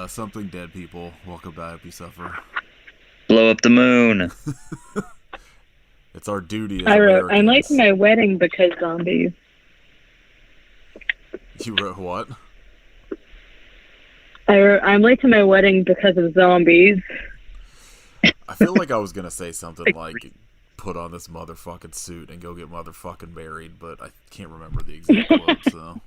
Something dead people. Welcome back, you suffer. Blow up the moon. It's our duty as I wrote, I'm late Americans. to my wedding because zombies. You wrote what? I'm late to my wedding because of zombies. I feel like I was gonna say something like, put on this motherfucking suit and go get motherfucking married, but I can't remember the exact quote, so.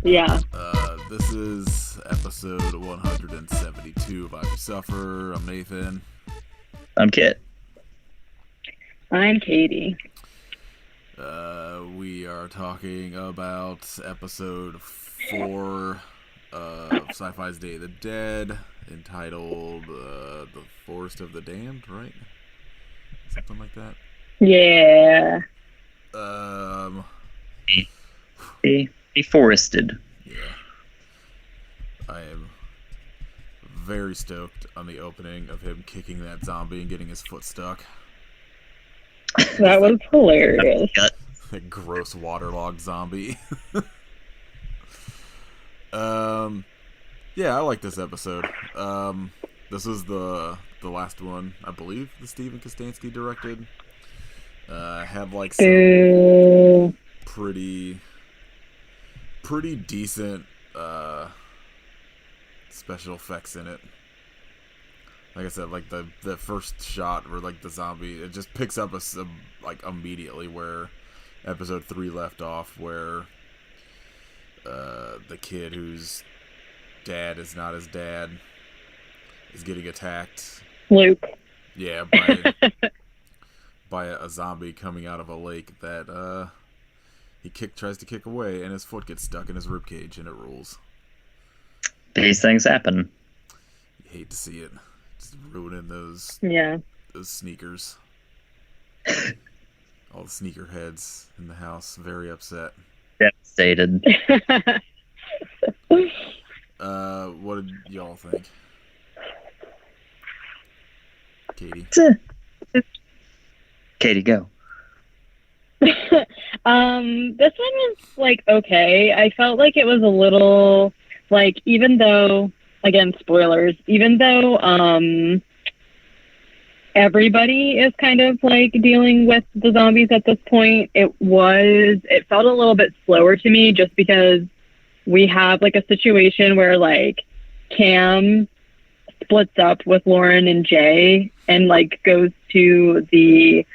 Yeah. This is episode 172 of I Be Suffer. I'm Nathan. I'm Kit. I'm Katie. We are talking about episode 4 of Syfy's Day of the Dead, entitled The Forest of the Damned, right? Something like that. Yeah. Be forested. Yeah. I am very stoked on the opening of him kicking that zombie and getting his foot stuck. That was hilarious. That gross waterlogged zombie. Yeah, I like this episode. This was the last one, I believe, that Steven Kostanski directed. Had like some pretty decent special effects in it. Like I said, like the first shot where like the zombie, it just picks up like immediately where episode 3 left off, where the kid whose dad is not his dad is getting attacked. Luke. Yeah, by a zombie coming out of a lake that he tries to kick away, and his foot gets stuck in his ribcage, and it rules. These things happen. You hate to see it. Just ruining those sneakers. All the sneaker heads in the house, very upset. Devastated. What did y'all think? Katie? Katie, go. This one was like okay. I felt like it was a little like, even though, again, spoilers, even though everybody is kind of like dealing with the zombies at this point, it felt a little bit slower to me, just because we have like a situation where like Cam splits up with Lauren and Jay and like goes to the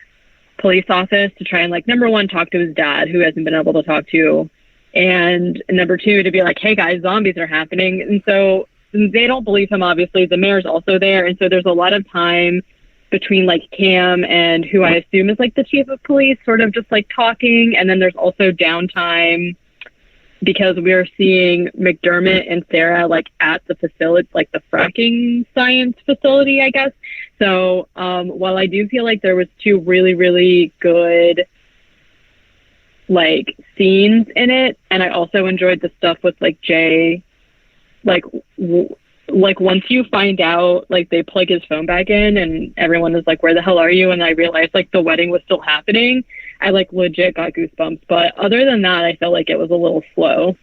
police office to try and like, number one, talk to his dad, who hasn't been able to talk to, and number two, to be like, hey guys, zombies are happening. And so they don't believe him, obviously. The mayor's also there, and so there's a lot of time between like Cam and who I assume is like the chief of police sort of just like talking, and then there's also downtime because we're seeing McDermott and Sarah like at the facility, like the fracking science facility, I guess. So while I do feel like there was 2 really, really good like scenes in it, and I also enjoyed the stuff with like Jay, like once you find out, like they plug his phone back in and everyone is like, where the hell are you? And I realized like the wedding was still happening. I like legit got goosebumps. But other than that, I felt like it was a little slow.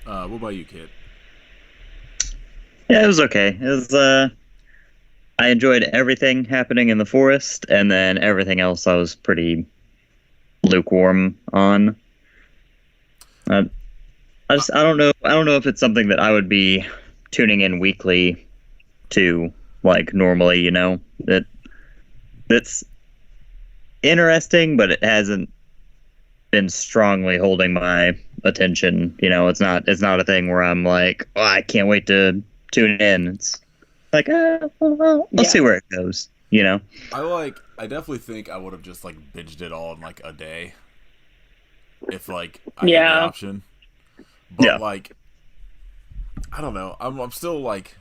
What about you, Kid? Yeah, it was okay. It was, I enjoyed everything happening in the forest, and then everything else I was pretty lukewarm on. I don't know if it's something that I would be tuning in weekly to, like normally, you know. That's interesting, but it hasn't been strongly holding my attention. You know, it's not a thing where I'm like, oh, I can't wait to tune in. It's like, we'll see where it goes, you know. I definitely think I would have just like binged it all in like a day if like I had the option. But like, I don't know. I'm still like,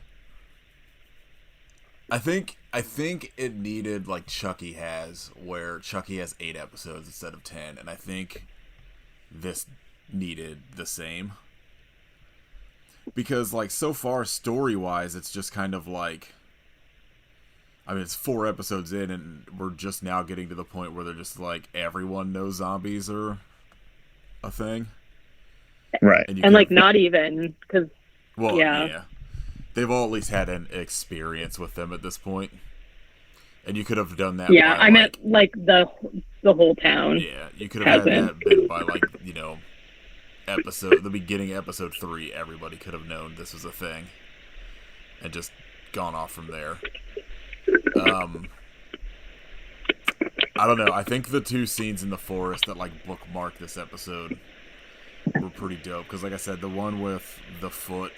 I think I think it needed like Chucky has, where Chucky has 8 episodes instead of 10, and I think this needed the same. Because like so far story wise, it's just kind of like, I mean, it's 4 episodes in, and we're just now getting to the point where they're just like, everyone knows zombies are a thing. Right. And like, not even, because, well, yeah. They've all at least had an experience with them at this point. And you could have done that Yeah, by, I meant, like, the whole town. Yeah, you could have had that bit by, like, you know, the beginning of episode 3, everybody could have known this was a thing. And just gone off from there. I don't know. I think the 2 scenes in the forest that like bookmark this episode were pretty dope. Because like I said, the one with the foot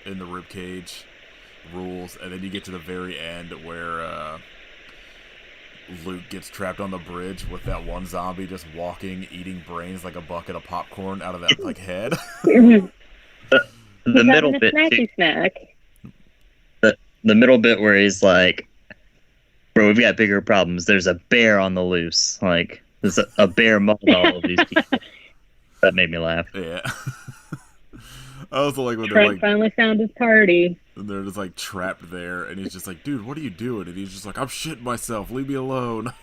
in the ribcage rules, and then you get to the very end where Luke gets trapped on the bridge with that one zombie just walking, eating brains like a bucket of popcorn out of that like head. the middle bit, snack. The middle bit where he's like, bro, we've got bigger problems. There's a bear on the loose. Like, there's a bear mauled all of these people. That made me laugh. Yeah. I also like when Trent they're like, finally found his party. and they're just like trapped there, and he's just like, dude, what are you doing? And he's just like, I'm shitting myself. Leave me alone.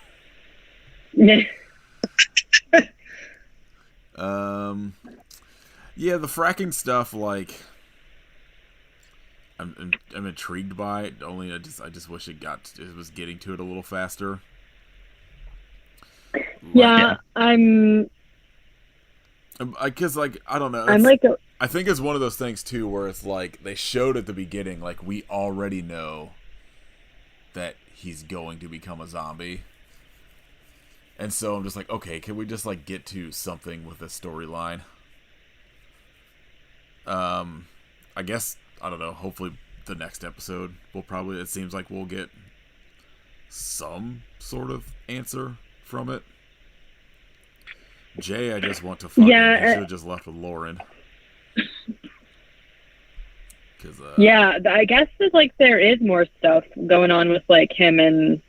Yeah. Yeah, the fracking stuff, like, I'm intrigued by it. Only I just wish it was getting to it a little faster. Yeah, I'm. Because like I don't know. I'm like. I think it's one of those things too, where it's like they showed at the beginning, like we already know that he's going to become a zombie, and so I'm just like, okay, can we just like get to something with this storyline? I guess, I don't know, hopefully the next episode it seems like we'll get some sort of answer from it. Jay, I just want to fucking, he should have just left with Lauren. Yeah, I guess there's like, there is more stuff going on with like him and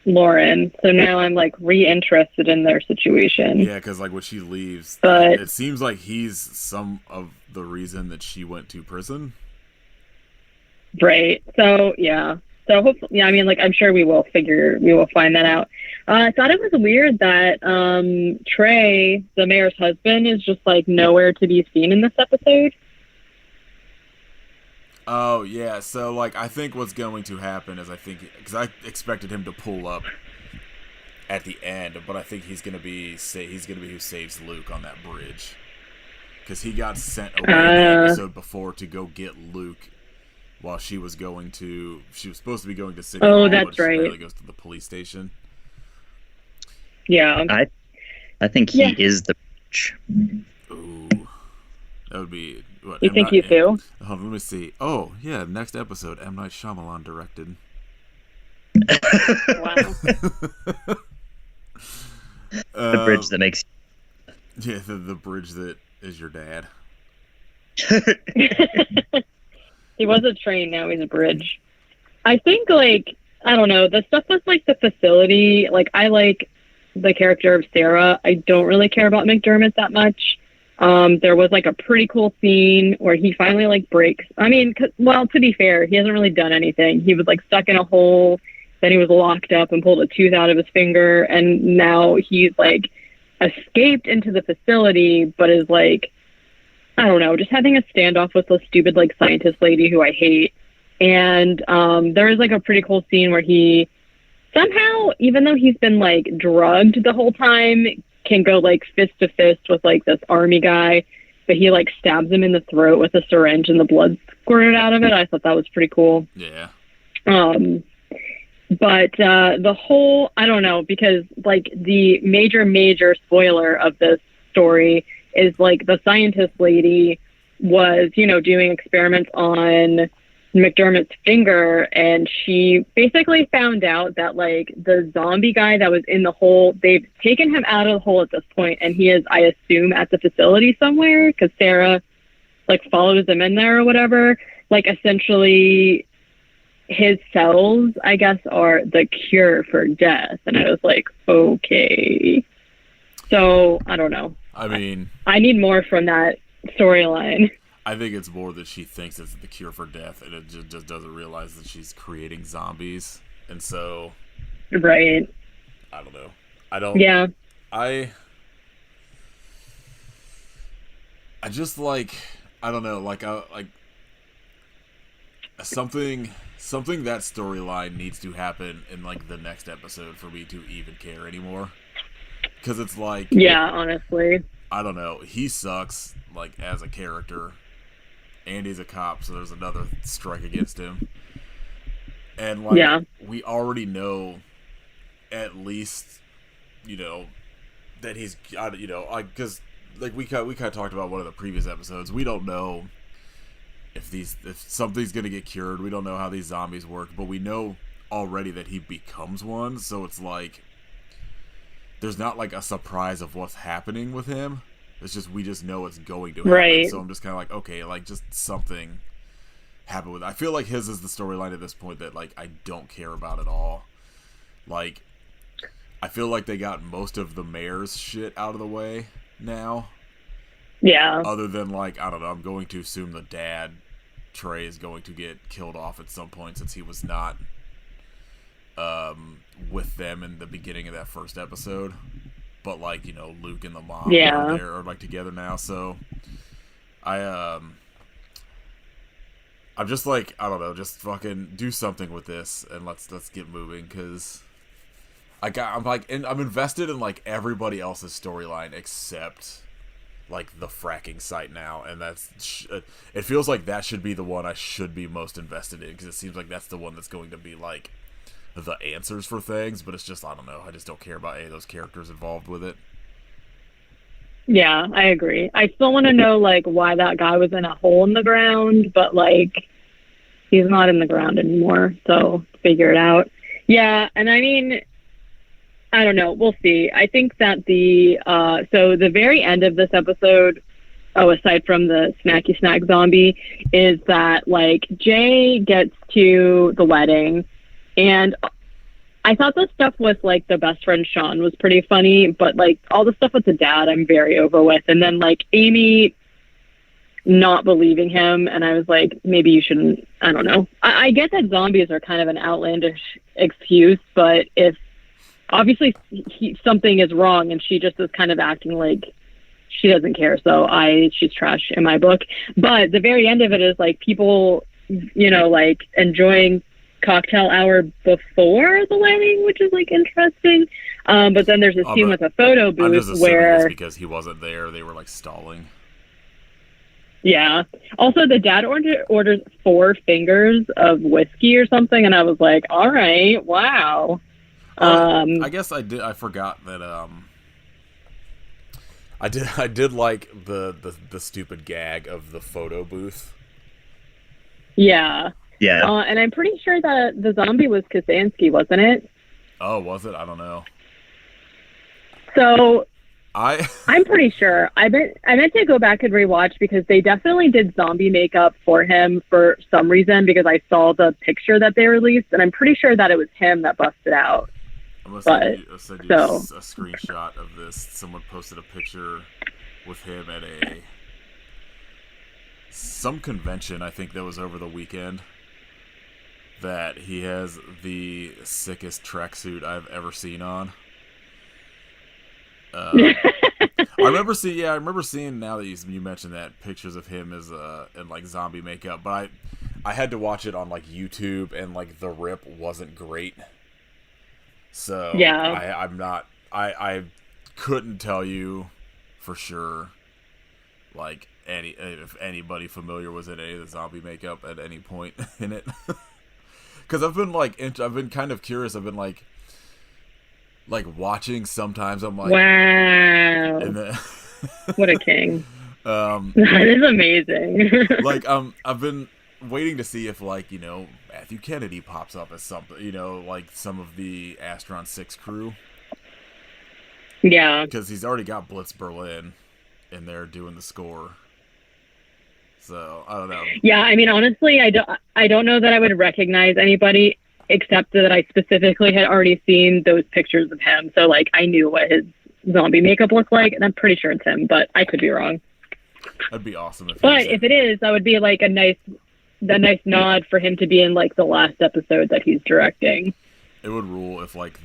Lauren, so now I'm like re-interested in their situation. Yeah, because like when she leaves, but it seems like he's some of the reason that she went to prison. Right. So yeah. So hopefully, yeah. I mean, like, I'm sure we will find that out. I thought it was weird that Trey, the mayor's husband, is just like nowhere to be seen in this episode. Oh yeah. So like, I think what's going to happen is because I expected him to pull up at the end, but I think he's gonna be who saves Luke on that bridge, because he got sent away in the episode before to go get Luke while she was supposed to be going to City Hall, that's but she right. really goes to the police station. Yeah, I think he is the bridge. Ooh, that would be. What, you think you do? Let me see. Oh yeah, next episode, M. Night Shyamalan directed. Wow. The bridge that makes. Yeah, the bridge that is your dad. He was a train, now he's a bridge. I think, like, I don't know, the stuff with, like, the facility, like, I like the character of Sarah. I don't really care about McDermott that much. There was, like, a pretty cool scene where he finally, like, breaks. I mean, well, to be fair, he hasn't really done anything. He was, like, stuck in a hole, then he was locked up and pulled a tooth out of his finger, and now he's, like, escaped into the facility, but is, like, I don't know, just having a standoff with the stupid, like, scientist lady who I hate. And there is, like, a pretty cool scene where he somehow, even though he's been, like, drugged the whole time, can go, like, fist to fist with, like, this army guy. But he, like, stabs him in the throat with a syringe and the blood squirted out of it. I thought that was pretty cool. Yeah. But the whole, I don't know, because, like, the major spoiler of this story is, like, the scientist lady was, you know, doing experiments on McDermott's finger, and she basically found out that, like, the zombie guy that was in the hole, they've taken him out of the hole at this point, and he is, I assume, at the facility somewhere, because Sarah, like, follows him in there or whatever. Like, essentially, his cells, I guess, are the cure for death. And I was like, okay. So, I don't know. I mean, I need more from that storyline. I think it's more that she thinks it's the cure for death, and it just doesn't realize that she's creating zombies. And so, Right. I don't know. I don't. Yeah. I just like, I don't know, like something that storyline needs to happen in like the next episode for me to even care anymore. Because it's like, Yeah, honestly. I don't know, he sucks like as a character, and he's a cop, so there's another strike against him. And like, Yeah. we already know at least, you know, that he's, you know, like, because like we kind of talked about one of the previous episodes. We don't know if something's gonna get cured. We don't know how these zombies work, but we know already that he becomes one. So it's like there's not like a surprise of what's happening with him. It's just we just know it's going to happen. Right. So I'm just kind of like, okay, like just something happened with it. I feel like his is the storyline at this point that like I don't care about at all. Like, I feel like they got most of the mayor's shit out of the way now. Yeah. Other than like, I don't know, I'm going to assume the dad, Trey, is going to get killed off at some point since he was not with them in the beginning of that first episode. But like, you know, Luke and the mom are like together now, so I'm just like, I don't know, just fucking do something with this and let's get moving, because I'm invested in like everybody else's storyline except like the fracking site now, and it feels like that should be the one I should be most invested in, because it seems like that's the one that's going to be like the answers for things. But it's just, I don't know, I just don't care about any of those characters involved with it. Yeah, I agree. I still want to know like why that guy was in a hole in the ground, but like he's not in the ground anymore, so figure it out. Yeah, and I mean, I don't know. We'll see. I think that so the very end of this episode, aside from the snacky snack zombie, is that like Jay gets to the wedding, and I thought the stuff with like the best friend Sean was pretty funny, but like all the stuff with the dad, I'm very over with. And then like Amy not believing him, and I was like, maybe you shouldn't. I don't know. I get that zombies are kind of an outlandish excuse, but if obviously something is wrong and she just is kind of acting like she doesn't care, so she's trash in my book. But the very end of it is like people, you know, like enjoying cocktail hour before the wedding, which is like interesting. But then there's a scene with a photo booth I'm just where it's because he wasn't there, they were like stalling. Yeah. Also, the dad orders 4 fingers of whiskey or something, and I was like, all right, wow. I guess I forgot that I did like the stupid gag of the photo booth. Yeah. Yeah. And I'm pretty sure that the zombie was Kostanski, wasn't it? Oh, was it? I don't know. So I'm pretty sure. I meant to go back and rewatch, because they definitely did zombie makeup for him for some reason, because I saw the picture that they released, and I'm pretty sure that it was him that busted out. I'm gonna send you a screenshot of this. Someone posted a picture with him at some convention, I think, that was over the weekend, that he has the sickest tracksuit I've ever seen on. I remember seeing now that you mentioned that, pictures of him as in like zombie makeup, but I had to watch it on like YouTube, and like the rip wasn't great. So yeah, I couldn't tell you for sure, like if anybody familiar was in any of the zombie makeup at any point in it, because I've been kind of curious. I've been like watching sometimes. I'm like, wow, what a king! That is amazing. Like I've been waiting to see if, like, you know, Matthew Kennedy pops up as something, you know, like some of the Astron 6 crew. Yeah. Because he's already got Blitz Berlin in there doing the score. So I don't know. Yeah, I mean, honestly, I don't know that I would recognize anybody except that I specifically had already seen those pictures of him. So like, I knew what his zombie makeup looked like, and I'm pretty sure it's him, but I could be wrong. That'd be awesome if it is, that would be like a nice nod for him to be in like the last episode that he's directing. It would rule if like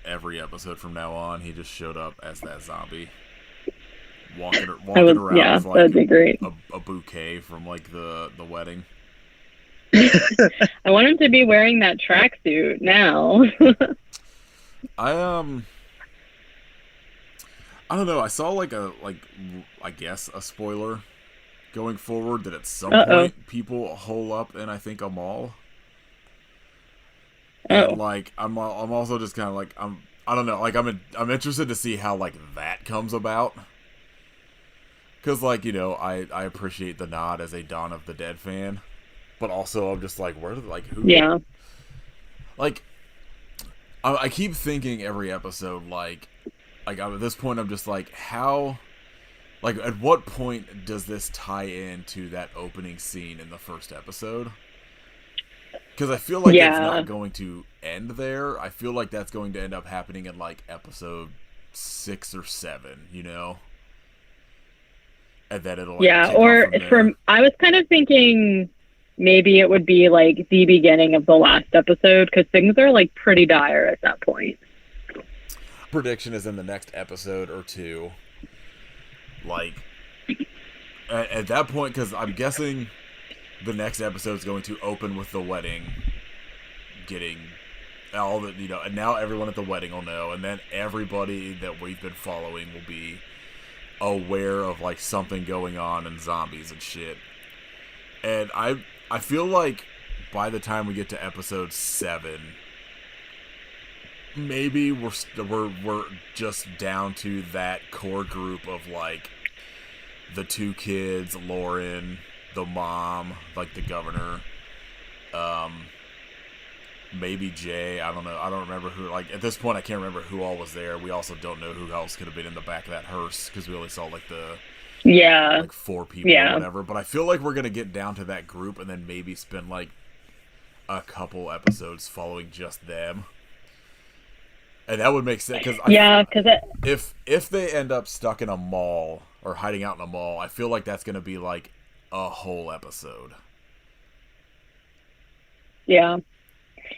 every episode from now on he just showed up as that zombie, walking around yeah, with like that'd be great. a bouquet from like the wedding. I want him to be wearing that tracksuit now. I don't know. I saw like I guess a spoiler going forward that at some point people hole up in I think a mall. And like I'm also just kind of like I don't know, like I'm interested to see how like that comes about. Cuz like, you know, I appreciate the nod as a Dawn of the Dead fan, but also I'm just like who? Yeah. Like I keep thinking every episode like at this point I'm just like, how, like at what point does this tie into that opening scene in the first episode? Because I feel like it's not going to end there. I feel like that's going to end up happening in like episode 6 or 7, you know? And then it'll like, or I was kind of thinking maybe it would be like the beginning of the last episode, because things are like pretty dire at that point. Prediction is in the next episode or 2. Like at that point, because I'm guessing the next episode is going to open with the wedding getting all the, you know, and now everyone at the wedding will know, and then everybody that we've been following will be aware of like something going on and zombies and shit. And I feel like by the time we get to episode 7, maybe we're just down to that core group of like the 2 kids, Lauren, the mom, like the governor, maybe Jay. I don't know. I don't remember who. Like at this point, I can't remember who all was there. We also don't know who else could have been in the back of that hearse because we only saw like the like 4 people or whatever. But I feel like we're gonna get down to that group and then maybe spend like a couple episodes following just them. And that would make sense because if they end up stuck in a mall or hiding out in a mall, I feel like that's gonna be like a whole episode. Yeah.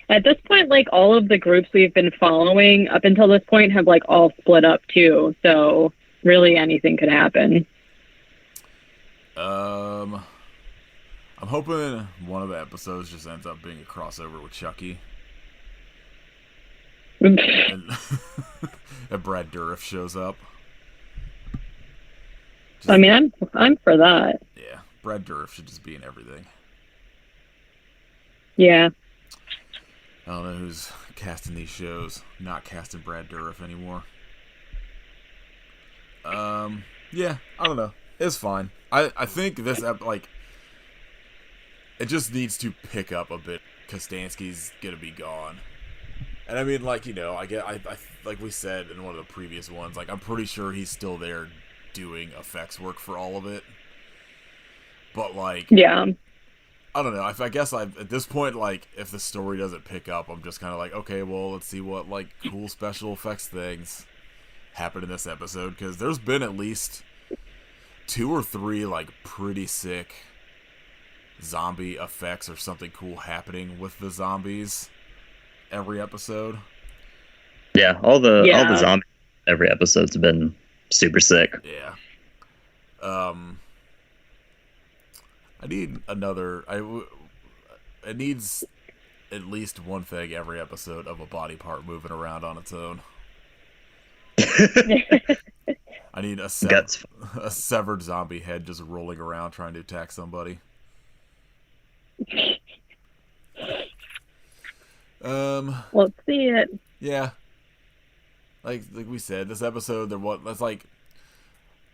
At this point, like all of the groups we've been following up until this point have like all split up too. So really anything could happen. I'm hoping one of the episodes just ends up being a crossover with Chucky. and Brad Dourif shows up. I mean, I'm for that. Yeah, Brad Dourif should just be in everything. Yeah. I don't know who's casting these shows. Not casting Brad Dourif anymore. Yeah, I don't know. It's fine. I think this like it just needs to pick up a bit. Kostanski's gonna be gone. And I mean, like, you know, I like we said in one of the previous ones, like I'm pretty sure he's still there doing effects work for all of it. But like, yeah, I don't know. I guess at this point, like, if the story doesn't pick up, I'm just kind of like, okay, well, let's see what like cool special effects things happen in this episode, because there's been at least 2 or 3 like pretty sick zombie effects or something cool happening with the zombies every episode. Yeah, all the zombies every episode's been super sick. Yeah. I need another. It needs at least one thing every episode of a body part moving around on its own. I need a severed zombie head just rolling around trying to attack somebody. Let's see it. Yeah. Like we said, this episode, that's like,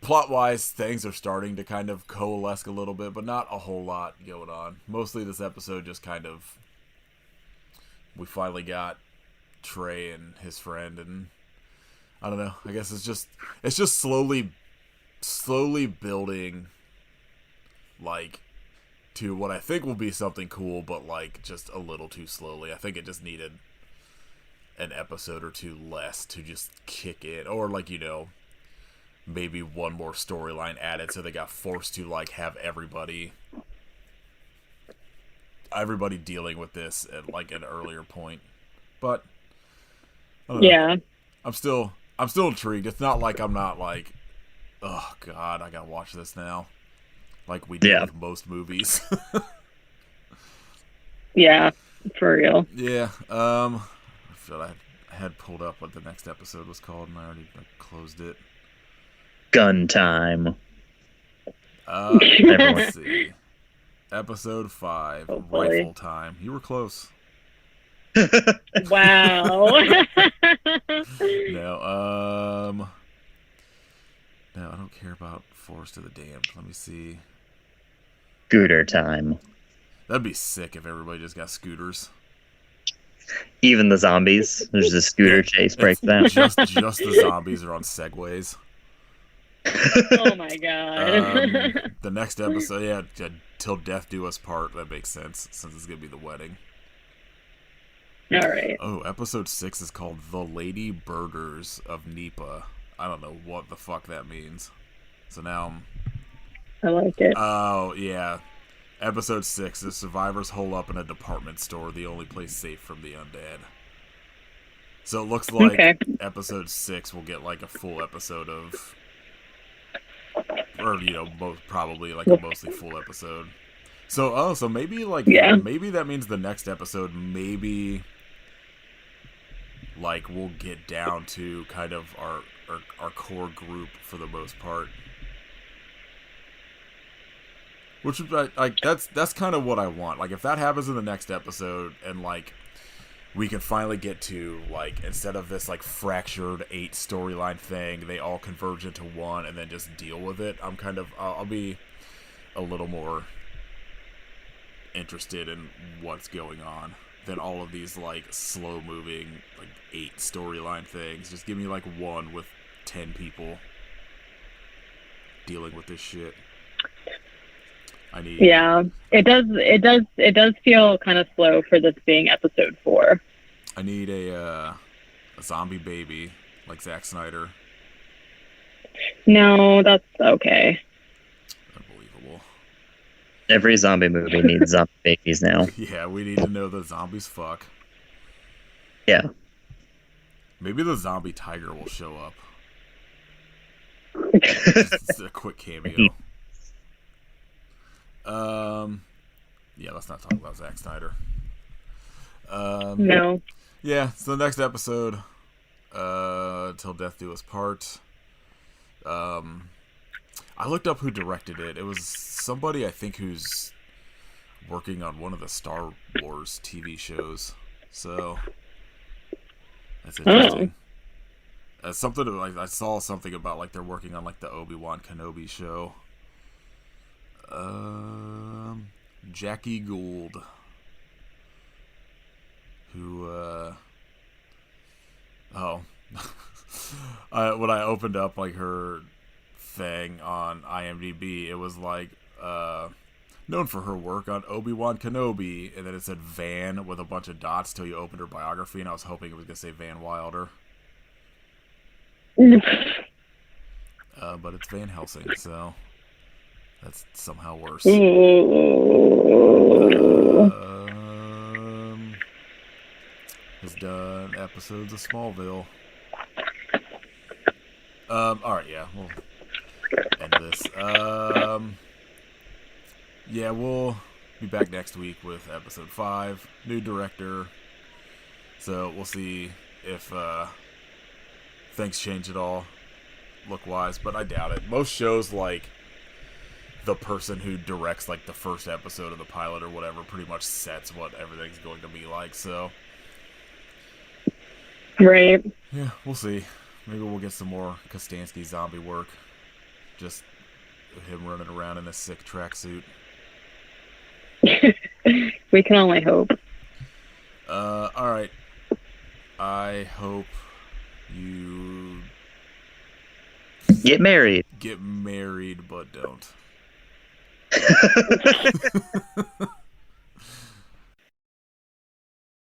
plot-wise, things are starting to kind of coalesce a little bit, but not a whole lot going on. Mostly this episode just kind of, we finally got Trey and his friend, and I don't know. I guess it's just slowly building, like, to what I think will be something cool, but like just a little too slowly. I think it just needed an episode or two less to just kick in, or like, you know, maybe one more storyline added, so they got forced to like have everybody dealing with this at like an earlier point. But I don't know. Yeah. I'm still intrigued. It's not like I'm not like, oh god, I gotta watch this now, like we do with most movies. Yeah, for real. Yeah. I feel I had pulled up what the next episode was called, and I already closed it. Gun time. Let's see. Episode 5, Hopefully. Rifle Time. You were close. Wow. No, I don't care about Forest of the Damned. Let me see. Scooter time. That'd be sick if everybody just got scooters. Even the zombies. There's a scooter chase breakdown. Just the zombies are on Segways. Oh my god. The next episode, yeah, Till Death Do Us Part. That makes sense, since it's gonna be the wedding. All right. Oh, episode 6 is called The Lady Birders of Nipa. I don't know what the fuck that means. So now I like it. oh, yeah. Episode 6, the survivors hole up in a department store, the only place safe from the undead. So it looks like episode 6 will get like a full episode of, or, you know, probably like a mostly full episode. So, so maybe like, maybe that means the next episode, maybe like we'll get down to kind of our core group for the most part. Which is like that's kind of what I want. Like if that happens in the next episode, and like we can finally get to like, instead of this like fractured 8 storyline thing, they all converge into one and then just deal with it. I'll be a little more interested in what's going on than all of these like slow moving like 8 storyline things. Just give me like one with 10 people dealing with this shit. Yeah, it does feel kind of slow for this being episode 4. I need a zombie baby like Zack Snyder. No, that's okay. Unbelievable. Every zombie movie needs zombie babies now. Yeah, we need to know that zombies fuck. Yeah. Maybe the zombie tiger will show up. Just a quick cameo. Yeah, let's not talk about Zack Snyder. No. Yeah, so the next episode, Till Death Do Us Part. I looked up who directed it. It was somebody I think who's working on one of the Star Wars TV shows. So that's interesting. Something like I saw something about like they're working on like the Obi-Wan Kenobi show. Jackie Gould, who when I opened up like her thing on IMDb, it was like known for her work on Obi-Wan Kenobi, and then it said Van with a bunch of dots till you opened her biography, and I was hoping it was gonna say Van Wilder. But it's Van Helsing, so that's somehow worse. Has done episodes of Smallville. Alright, yeah, we'll end this. Yeah, we'll be back next week with episode 5. New director. So we'll see if things change at all look-wise, but I doubt it. Most shows, like, the person who directs like the first episode of the pilot or whatever pretty much sets what everything's going to be like, so right. Yeah, we'll see. Maybe we'll get some more Kostanski zombie work. Just him running around in a sick tracksuit. We can only hope. Alright. I hope you get married, but don't.